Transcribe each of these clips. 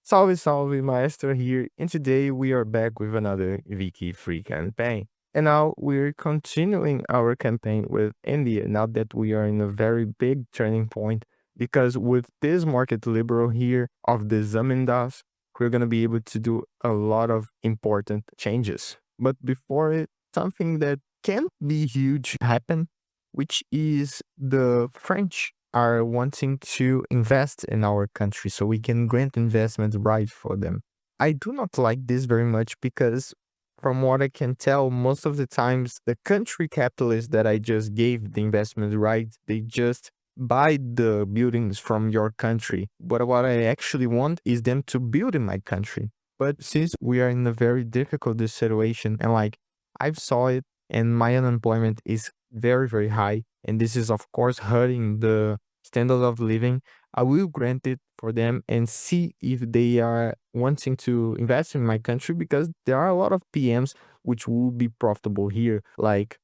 Salve, salve, Maestro here, and today we are back with another Wiki free campaign. And now we're continuing our campaign with India, now that we are in a very big turning point, because with this market liberal here of the Zamindas, we're going to be able to do a lot of important changes. But before it, something that can be huge happen, which is the French are wanting to invest in our country so we can grant investment right for them. I do not like this very much because from what I can tell, most of the times the country capitalists that I just gave the investment right, they just buy the buildings from your country. But what I actually want is them to build in my country. But since we are in a very difficult situation and like I've saw it and my unemployment is very, very high, and this is of course hurting the standard of living, I will grant it for them and see if they are wanting to invest in my country because there are a lot of PMs which will be profitable here, like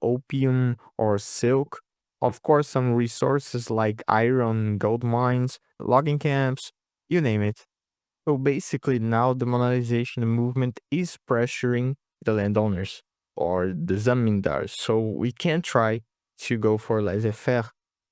opium or silk. Of course, some resources like iron, gold mines, logging camps, you name it. So basically, now the modernization movement is pressuring the landowners or the zamindars. So we can try to go for laissez-faire,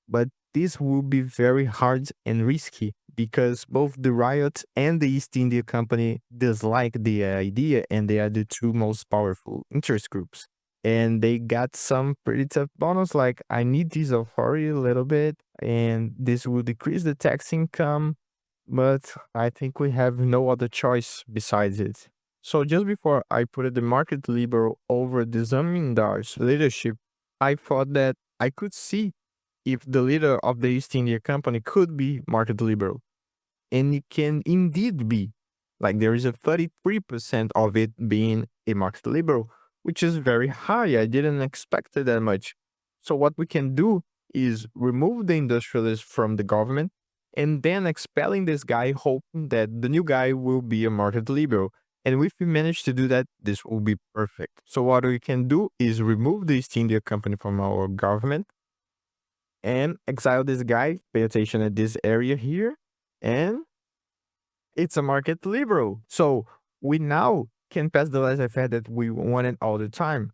but this will be very hard and risky because both the Riot and the East India Company dislike the idea, and they are the two most powerful interest groups. And they got some pretty tough bonus, like I need this authority a little bit, and this will decrease the tax income, but I think we have no other choice besides it. So just before I put the market liberal over the Zamindar's leadership, I thought that I could see if the leader of the East India Company could be market liberal. And it can indeed be. Like there is a 33% of it being a market liberal, which is very high. I didn't expect it that much. So what we can do is remove the industrialists from the government and then expelling this guy, hoping that the new guy will be a market liberal. And if we manage to do that, this will be perfect. So what we can do is remove the East India Company from our government and exile this guy, pay attention at this area here, and it's a market liberal. So we now can pass the laissez-faire that we wanted all the time.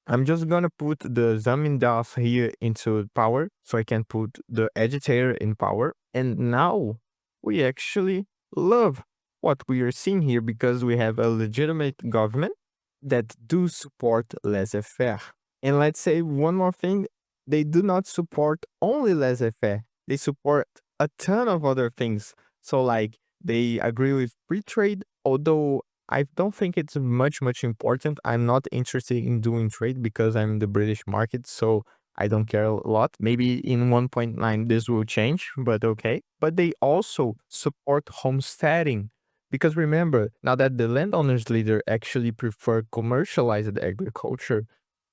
I'm just gonna put the Zamindaf here into power so I can put the agitator in power. And now we actually love what we are seeing here because we have a legitimate government that do support laissez-faire. And let's say one more thing, they do not support only laissez-faire. They support a ton of other things. So like they agree with free trade, although I don't think it's much important. I'm not interested in doing trade because I'm in the British market, so I don't care a lot. Maybe in 1.9 this will change, but okay. But they also support homesteading because remember, now that the landowners leader actually prefer commercialized agriculture,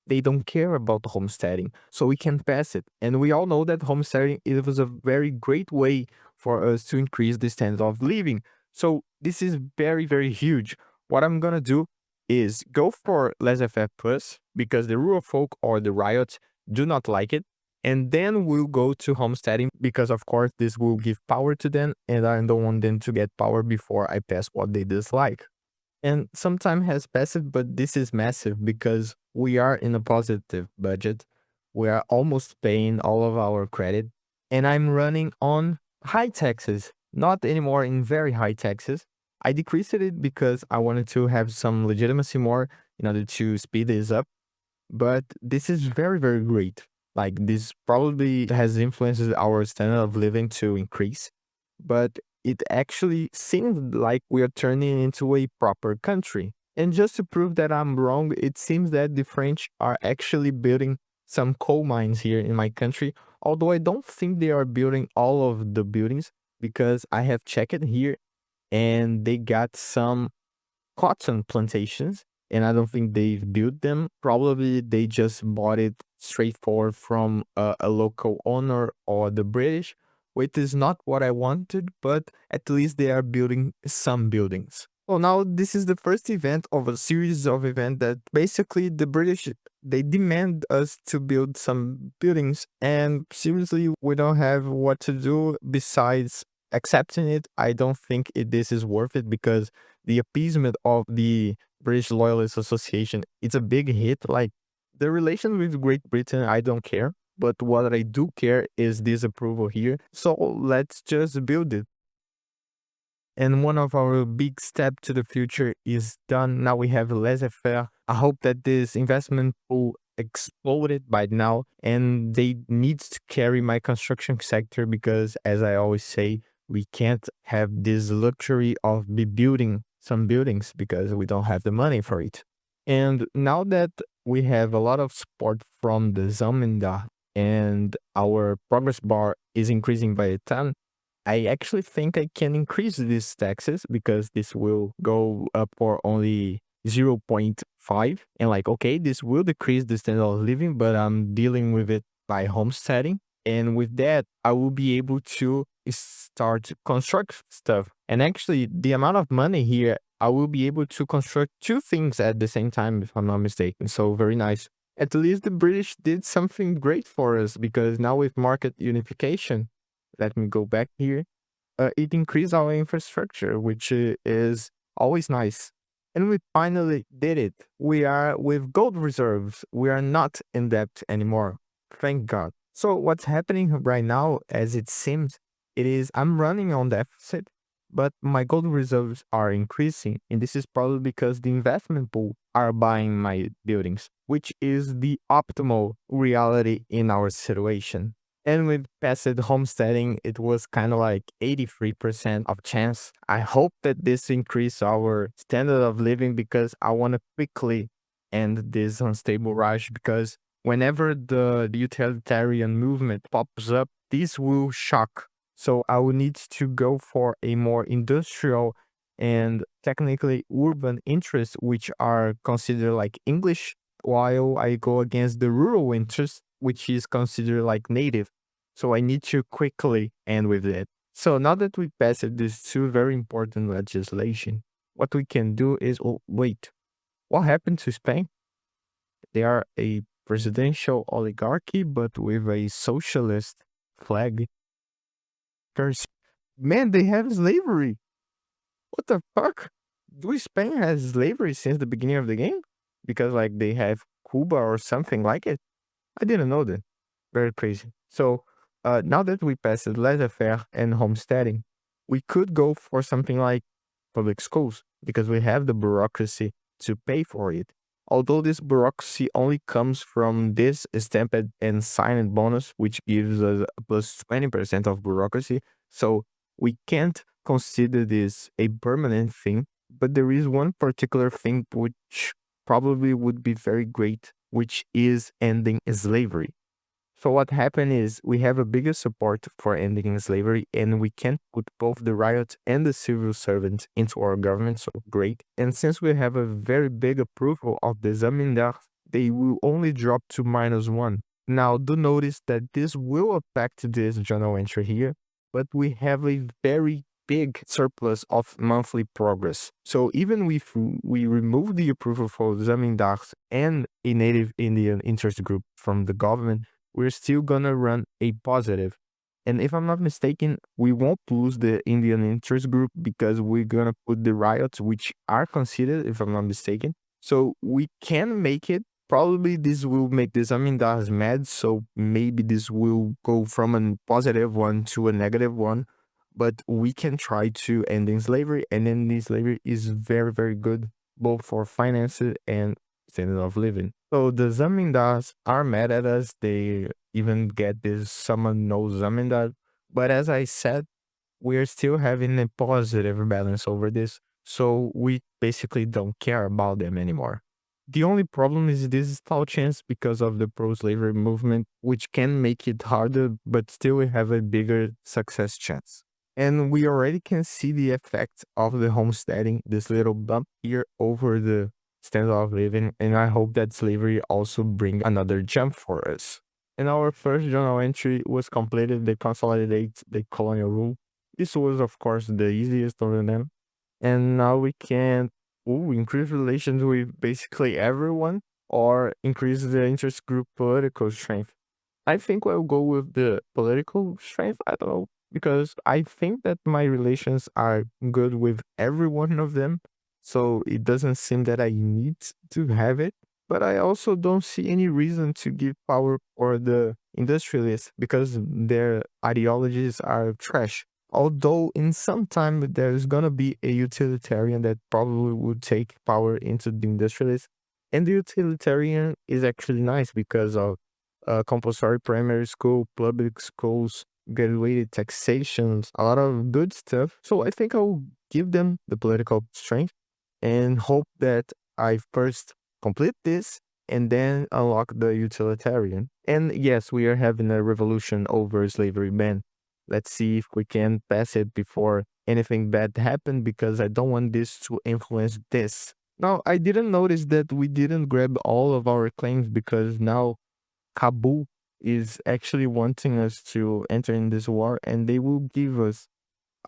they don't care about homesteading, so we can pass it. And we all know that homesteading, it was a very great way for us to increase the standard of living. So this is very, very huge. What I'm gonna do is go for laissez-faire plus because the rural folk or the riots do not like it. And then we'll go to homesteading because of course this will give power to them and I don't want them to get power before I pass what they dislike. And some time has passed, but this is massive because we are in a positive budget. We are almost paying all of our credit, and I'm running on high taxes, not anymore in very high taxes. I decreased it because I wanted to have some legitimacy more in order to speed this up. But this is very, very great. Like this probably has influenced our standard of living to increase, but it actually seems like we are turning into a proper country. And just to prove that I'm wrong, it seems that the French are actually building some coal mines here in my country, although I don't think they are building all of the buildings because I have checked it here and they got some cotton plantations, and I don't think they've built them. Probably they just bought it straightforward from a local owner or the British, which is not what I wanted, but at least they are building some buildings. Well, now this is the first event of a series of events that basically the British, they demand us to build some buildings, and seriously we don't have what to do besides accepting it, I don't think this is worth it because the appeasement of the British Loyalist Association, it's a big hit. Like the relations with Great Britain, I don't care. But what I do care is this approval here. So let's just build it. And one of our big step to the future is done. Now we have Laissez-Faire. I hope that this investment pool exploded by now and they need to carry my construction sector because as I always say, we can't have this luxury of be building some buildings because we don't have the money for it. And now that we have a lot of support from the Zamindar and our progress bar is increasing by a ton, I actually think I can increase these taxes because this will go up for only 0.5. And like, okay, this will decrease the standard of living, but I'm dealing with it by homesteading. And with that, I will be able to start to construct stuff. And actually, the amount of money here, I will be able to construct two things at the same time, if I'm not mistaken. So very nice. At least the British did something great for us because now with market unification, let me go back here. It increased our infrastructure, which is always nice. And we finally did it. We are with gold reserves. We are not in debt anymore. Thank God. So what's happening right now, as it seems, it is I'm running on deficit, but my gold reserves are increasing. And this is probably because the investment pool are buying my buildings, which is the optimal reality in our situation. And with passive homesteading, it was kind of like 83% of chance. I hope that this increase our standard of living because I want to quickly end this unstable rush because whenever the utilitarian movement pops up, this will shock. So I will need to go for a more industrial and technically urban interests, which are considered like English, while I go against the rural interests, which is considered like native. So I need to quickly end with it. So now that we passed these two very important legislation, what we can do is, oh, wait, what happened to Spain? They are a presidential oligarchy, but with a socialist flag. There's, man, they have slavery. What the fuck? Do Spain has slavery since the beginning of the game? Because like they have Cuba or something like it? I didn't know that. Very crazy. So now that we passed laissez-faire and homesteading, we could go for something like public schools because we have the bureaucracy to pay for it. Although this bureaucracy only comes from this stamped and signed bonus, which gives us a plus 20% of bureaucracy. So we can't consider this a permanent thing. But there is one particular thing which probably would be very great, which is ending slavery. So what happened is we have a bigger support for ending slavery and we can put both the riot and the civil servants into our government, so great. And since we have a very big approval of the zamindar, they will only drop to -1. Now do notice that this will affect this journal entry here, but we have a very big surplus of monthly progress. So even if we remove the approval for zamindars and a native Indian interest group from the government, we're still gonna run a positive. And if I'm not mistaken, we won't lose the Indian interest group because we're gonna put the riots, which are considered, if I'm not mistaken. So we can make it. Probably this will make the Zamindars mad, so maybe this will go from a positive one to a negative one. But we can try to end in slavery, and ending slavery is very, very good, both for finances and standard of living. So the Zamindars are mad at us. They even get this someone knows Zamindar. But as I said, we're still having a positive balance over this. So we basically don't care about them anymore. The only problem is this stall chance because of the pro-slavery movement, which can make it harder, but still we have a bigger success chance. And we already can see the effect of the homesteading, this little bump here over the standard of living, and I hope that slavery also bring another jump for us. And our first journal entry was completed the consolidate the colonial rule. This was of course the easiest of them. And now we can increase relations with basically everyone or increase the interest group political strength. I think we'll go with the political strength. I don't know. because I think that my relations are good with every one of them. So it doesn't seem that I need to have it. But I also don't see any reason to give power for the industrialists because their ideologies are trash. Although in some time there's gonna be a utilitarian that probably would take power into the industrialists. And the utilitarian is actually nice because of compulsory primary school, public schools, graduated taxations, a lot of good stuff. So I think I'll give them the political strength and hope that I first complete this and then unlock the utilitarian. And yes, we are having a revolution over slavery ban. Let's see if we can pass it before anything bad happens because I don't want this to influence this. Now, I didn't notice that we didn't grab all of our claims because now Kabul is actually wanting us to enter in this war and they will give us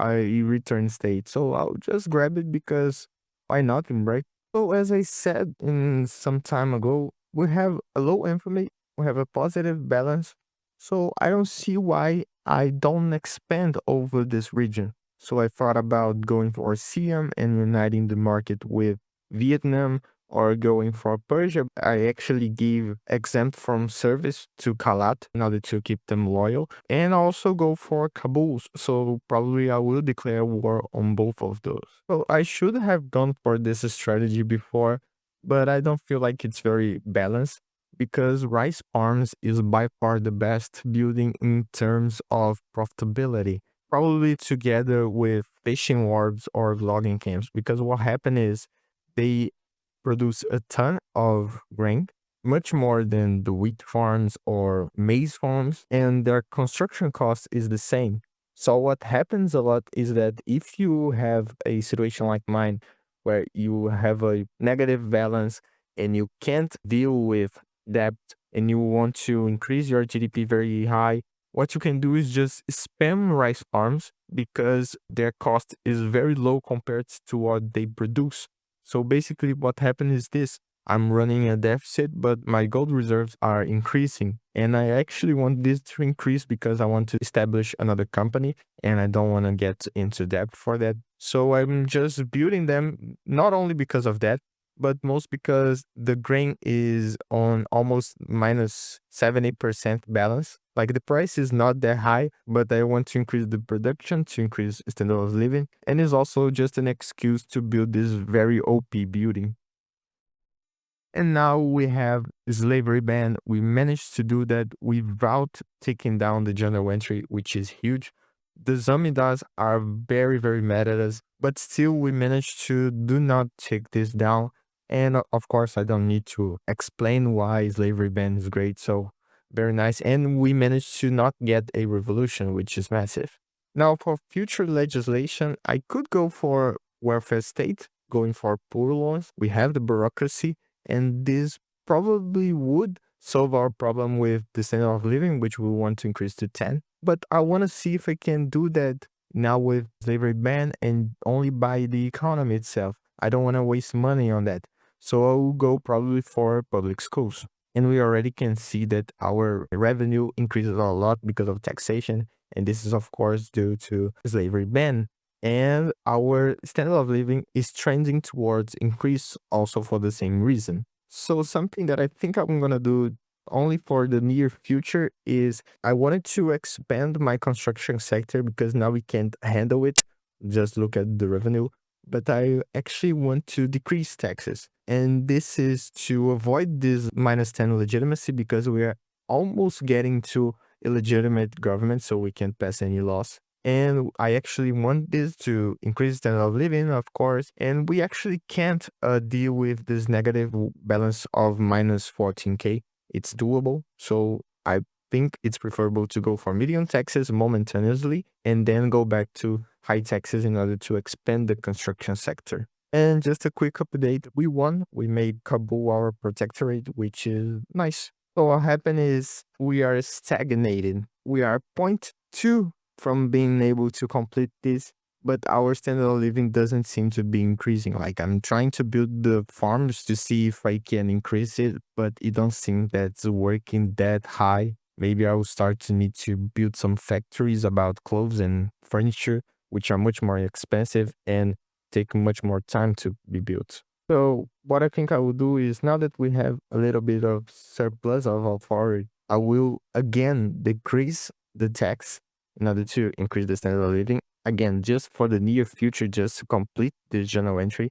a return state. So I'll just grab it because why not, right? So as I said in some time ago, we have a low inflammation, we have a positive balance. So I don't see why I don't expand over this region. So I thought about going for Siam and uniting the market with Vietnam or going for Persia. I actually gave exempt from service to Kalat in order to keep them loyal and also go for Kabul. So probably I will declare war on both of those. So I should have gone for this strategy before, but I don't feel like it's very balanced because rice farms is by far the best building in terms of profitability. Probably together with fishing wharves or logging camps, because what happened is they produce a ton of grain, much more than the wheat farms or maize farms, and their construction cost is the same. So what happens a lot is that if you have a situation like mine where you have a negative balance and you can't deal with debt and you want to increase your GDP very high, what you can do is just spam rice farms because their cost is very low compared to what they produce. So basically, what happened is this: I'm running a deficit, but my gold reserves are increasing. And I actually want this to increase because I want to establish another company and I don't want to get into debt for that. So I'm just building them not only because of that, but most because the grain is on almost minus 70% balance. Like the price is not that high, but I want to increase the production to increase standard of living. And it's also just an excuse to build this very OP building. And now we have slavery ban. We managed to do that without taking down the journal entry, which is huge. The Zamidas are very, very mad at us, but still we managed to do not take this down. And of course, I don't need to explain why slavery ban is great. So very nice. And we managed to not get a revolution, which is massive. Now, for future legislation, I could go for welfare state, going for poor laws. We have the bureaucracy, and this probably would solve our problem with the standard of living, which we want to increase to 10. But I want to see if I can do that now with slavery ban and only by the economy itself. I don't want to waste money on that. So I will go probably for public schools. And we already can see that our revenue increases a lot because of taxation. And this is, of course, due to slavery ban. And our standard of living is trending towards increase also for the same reason. So something that I think I'm gonna do only for the near future is I wanted to expand my construction sector because now we can't handle it. Just look at the revenue. But I actually want to decrease taxes. And this is to avoid this minus 10 legitimacy because we are almost getting to illegitimate government, so we can't pass any laws. And I actually want this to increase standard of living, of course. And we actually can't deal with this negative balance of minus 14K. It's doable. So I think it's preferable to go for medium taxes momentaneously and then go back to high taxes in order to expand the construction sector. And just a quick update, we won. We made Kabul our protectorate, which is nice. So what happened is we are stagnated. We are point 0.2 from being able to complete this, but our standard of living doesn't seem to be increasing. Like I'm trying to build the farms to see if I can increase it, but it don't seem that's working that high. maybe I will start to need to build some factories about clothes and furniture, which are much more expensive and take much more time to be built. So what I think I will do is, now that we have a little bit of surplus of our forward, I will again decrease the tax in order to increase the standard of living. Again, just for the near future, just to complete this journal entry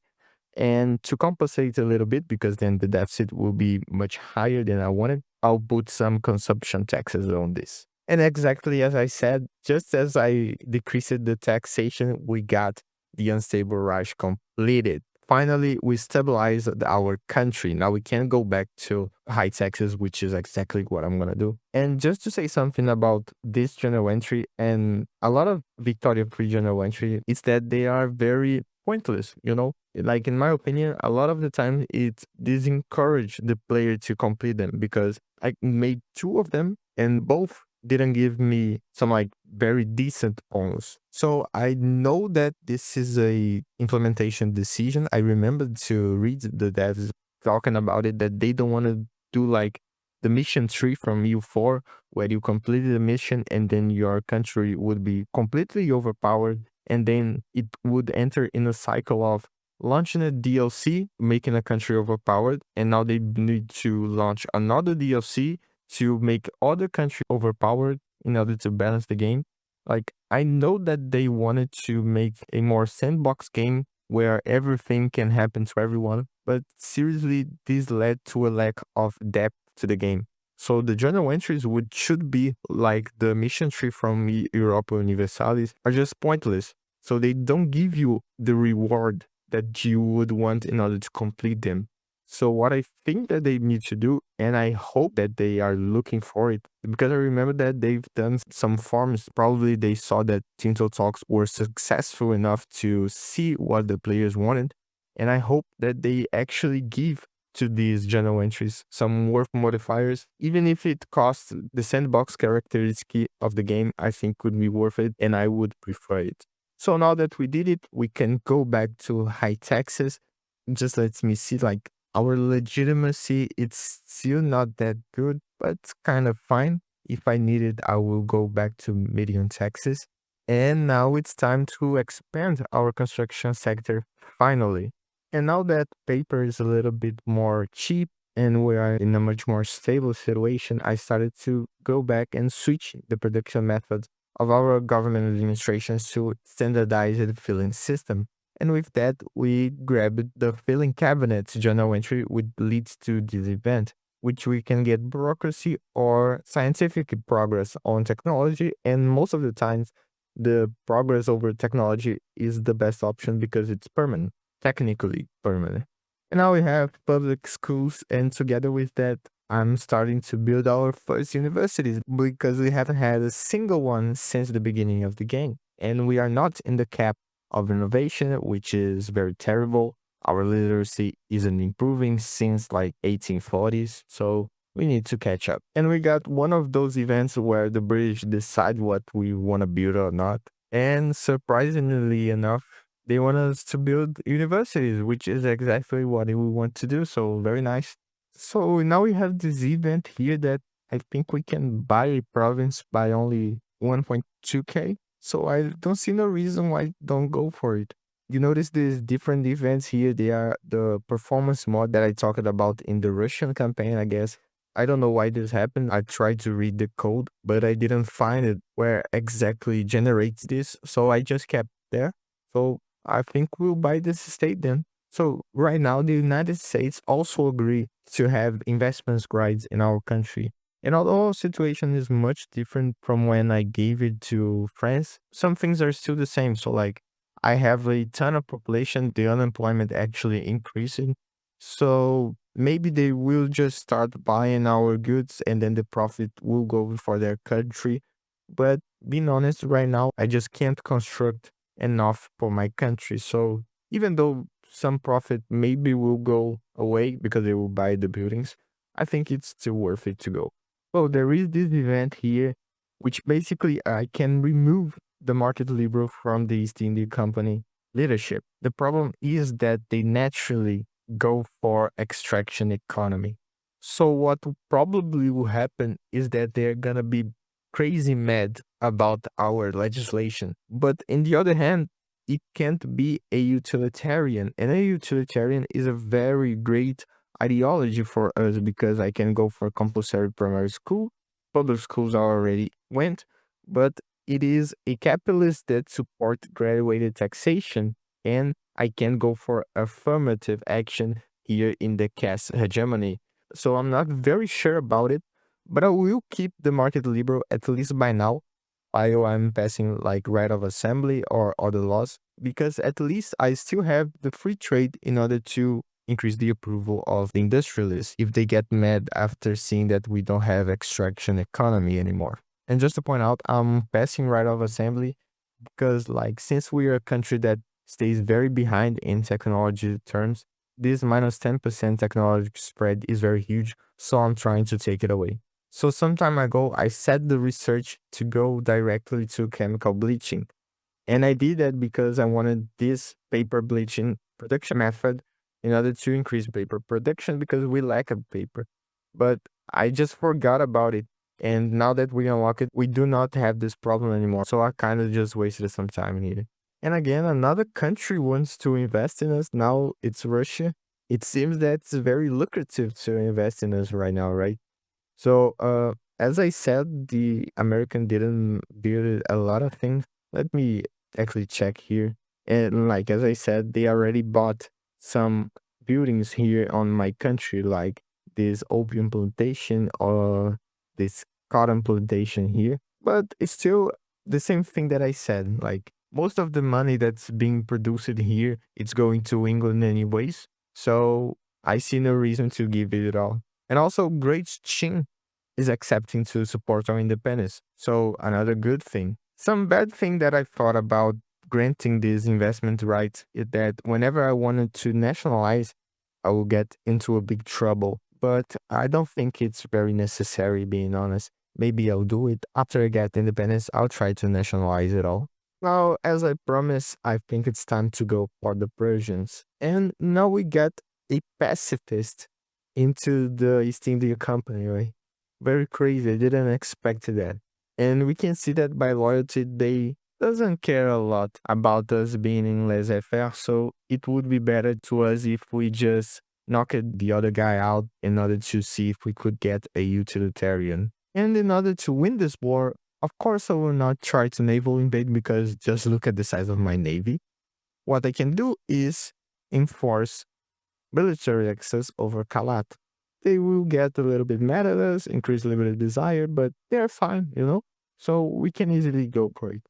and to compensate a little bit, because then the deficit will be much higher than I wanted, I'll put some consumption taxes on this. And exactly as I said, just as I decreased the taxation, we got the unstable rush completed. Finally, we stabilized our country. Now we can go back to high taxes, which is exactly what I'm going to do. And just to say something about this journal entry and a lot of Victoria Free journal entry, is that they are very pointless, you know? Like, in my opinion, a lot of the time it disencourage the player to complete them, because I made two of them and both didn't give me some like very decent points. So I know that this is a implementation decision. I remember to read the devs talking about it, that they don't want to do like the mission tree from U4, where you completed the mission and then your country would be completely overpowered, and then it would enter in a cycle of launching a DLC, making a country overpowered, and now they need to launch another DLC to make other country overpowered in order to balance the game. Like, I know that they wanted to make a more sandbox game where everything can happen to everyone, but seriously, this led to a lack of depth to the game. So the journal entries, which should be like the mission tree from Europa Universalis, are just pointless. So they don't give you the reward that you would want in order to complete them. So what I think that they need to do, and I hope that they are looking for it, because I remember that they've done some forms. Probably they saw that Tinto Talks were successful enough to see what the players wanted. And I hope that they actually give to these journal entries some worth modifiers, even if it costs the sandbox characteristic of the game. I think could be worth it, and I would prefer it. So now that we did it, we can go back to high taxes. Just let me see, like, our legitimacy, it's still not that good, but kind of fine. If I need it, I will go back to medium taxes. And now it's time to expand our construction sector finally. And now that paper is a little bit more cheap and we are in a much more stable situation, I started to go back and switch the production method of our government administrations to standardized filling system. And with that, we grabbed the filling cabinet journal entry, which leads to this event, which we can get bureaucracy or scientific progress on technology. And most of the times, the progress over technology is the best option because it's permanent, technically permanent. And now we have public schools, and together with that, I'm starting to build our first universities, because we haven't had a single one since the beginning of the game. And we are not in the cap of innovation, which is very terrible. Our literacy isn't improving since like 1840s, so we need to catch up. And we got one of those events where the British decide what we want to build or not. And surprisingly enough, they want us to build universities, which is exactly what we want to do. So very nice. So now we have this event here that I think we can buy a province by only 1.2K. So I don't see no reason why don't go for it. You notice these different events here. They are the performance mod that I talked about in the Russian campaign, I guess. I don't know why this happened. I tried to read the code, but I didn't find it where exactly generates this. So I just kept there. So I think we'll buy this state then. So right now, the United States also agree to have investments rights in our country. And although our situation is much different from when I gave it to France, some things are still the same. So like, I have a ton of population, the unemployment actually increasing. So maybe they will just start buying our goods and then the profit will go for their country. But being honest, right now, I just can't construct enough for my country. So even though some profit maybe will go away because they will buy the buildings, I think it's still worth it to go. Well, there is this event here, which basically I can remove the market liberal from the East India Company leadership. The problem is that they naturally go for extraction economy. So what probably will happen is that they're gonna be crazy mad about our legislation. But in the other hand, it can't be a utilitarian. And a utilitarian is a very great ideology for us because I can go for compulsory primary school. Public schools already went, but it is a capitalist that support graduated taxation, and I can go for affirmative action here in the caste hegemony. So I'm not very sure about it, but I will keep the market liberal at least by now, while I'm passing like right of assembly or other laws, because at least I still have the free trade in order to increase the approval of the industrialists if they get mad after seeing that we don't have extraction economy anymore. And just to point out, I'm passing right of assembly because like since we are a country that stays very behind in technology terms, this minus 10% technology spread is very huge, so I'm trying to take it away. So some time ago, I set the research to go directly to chemical bleaching. And I did that because I wanted this paper bleaching production method in order to increase paper production because we lack of paper. But I just forgot about it. And now that we unlock it, we do not have this problem anymore. So I kind of just wasted some time here. And again, another country wants to invest in us. Now it's Russia. It seems that it's very lucrative to invest in us right now, right? So, as I said, the American didn't build a lot of things. Let me actually check here. And like as I said, they already bought some buildings here on my country, like this opium plantation or this cotton plantation here. But it's still the same thing that I said. Like most of the money that's being produced here, it's going to England anyways. So I see no reason to give it at all. And also, Great Chin is accepting to support our independence. So another good thing. Some bad thing that I thought about granting these investment rights is that whenever I wanted to nationalize, I will get into a big trouble. But I don't think it's very necessary, being honest. Maybe I'll do it after I get independence. I'll try to nationalize it all. Now, as I promised, I think it's time to go for the Persians. And now we get a pacifist into the East India Company, right? Very crazy. I didn't expect that. And we can see that by loyalty, they doesn't care a lot about us being in laissez-faire. So it would be better to us if we just knocked the other guy out in order to see if we could get a utilitarian. And in order to win this war, of course, I will not try to naval invade because just look at the size of my navy. What I can do is enforce military access over Kalat. They will get a little bit mad at us, increase limited desire, but they're fine, you know? So we can easily go for it.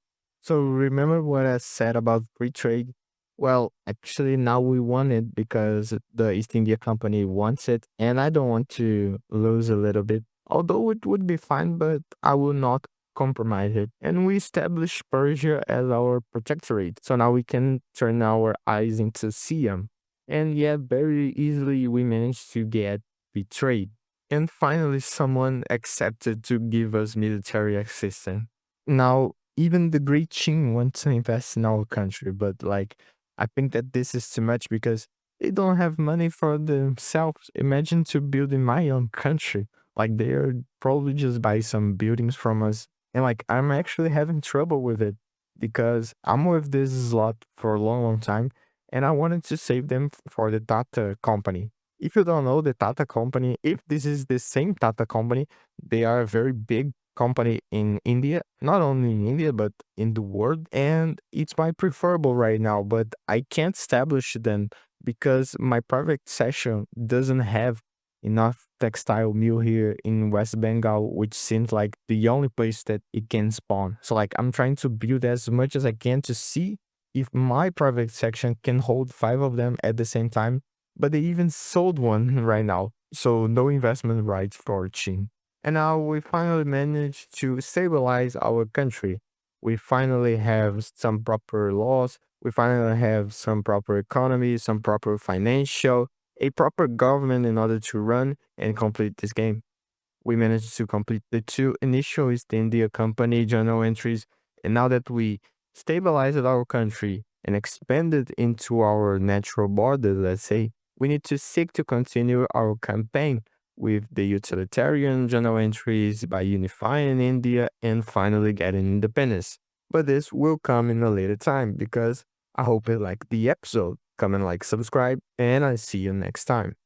So remember what I said about free trade? Well, actually now we want it because the East India Company wants it, and I don't want to lose a little bit. Although it would be fine, but I will not compromise it. And we established Persia as our protectorate. So now we can turn our eyes into Siam, and yet, very easily, we managed to get betrayed. And finally, someone accepted to give us military assistance. Now, even the Great Qing wants to invest in our country, but like, I think that this is too much because they don't have money for themselves. Imagine to build in my own country. Like, they're probably just buy some buildings from us. And like, I'm actually having trouble with it because I'm with this slot for a long, long time and I wanted to save them for the Tata company. If you don't know the Tata company, if this is the same Tata company, they are a very big company in India, not only in India, but in the world. And it's my preferable right now, but I can't establish them because my private session doesn't have enough textile mill here in West Bengal, which seems like the only place that it can spawn. So like I'm trying to build as much as I can to see if my private section can hold 5 of them at the same time, but they even sold one right now. So no investment rights for Chin. And now we finally managed to stabilize our country. We finally have some proper laws. We finally have some proper economy, some proper financial, a proper government in order to run and complete this game. We managed to complete the 2 initial East India Company journal entries, and now that we stabilized our country and expanded into our natural border, let's say, we need to seek to continue our campaign with the utilitarian journal entries by unifying India and finally getting independence. But this will come in a later time because I hope you like the episode. Come and like, subscribe, and I see you next time.